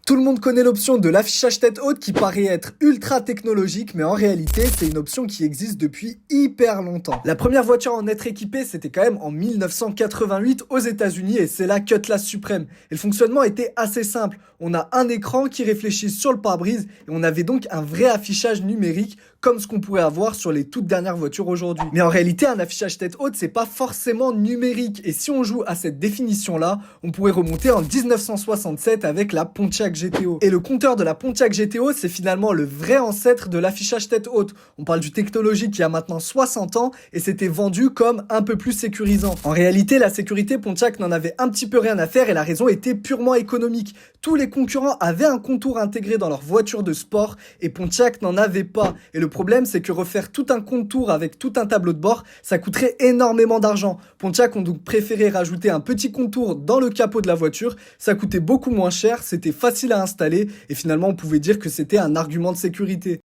Tout le monde connaît l'option de l'affichage tête haute qui paraît être ultra technologique, mais en réalité, c'est une option qui existe depuis hyper longtemps. La première voiture à en être équipée, c'était quand même en 1988 aux États-Unis et c'est la Cutlass Supreme. Et le fonctionnement était assez simple. On a un écran qui réfléchit sur le pare-brise et on avait donc un vrai affichage numérique comme ce qu'on pourrait avoir sur les toutes dernières voitures aujourd'hui. Mais en réalité, un affichage tête haute, c'est pas forcément numérique. Et si on joue à cette définition-là, on pourrait remonter en 1967 avec la Pontiac GTO. Et le compteur de la Pontiac GTO, c'est finalement le vrai ancêtre de l'affichage tête haute. On parle du technologie qui a maintenant 60 ans et c'était vendu comme un peu plus sécurisant. En réalité, la sécurité, Pontiac n'en avait un petit peu rien à faire et la raison était purement économique. Tous les concurrents avaient un contour intégré dans leur voiture de sport et Pontiac n'en avait pas. Et le problème, c'est que refaire tout un contour avec tout un tableau de bord, ça coûterait énormément d'argent. Pontiac ont donc préféré rajouter un petit contour dans le capot de la voiture. Ça coûtait beaucoup moins cher, c'était facile à installer et finalement on pouvait dire que c'était un argument de sécurité.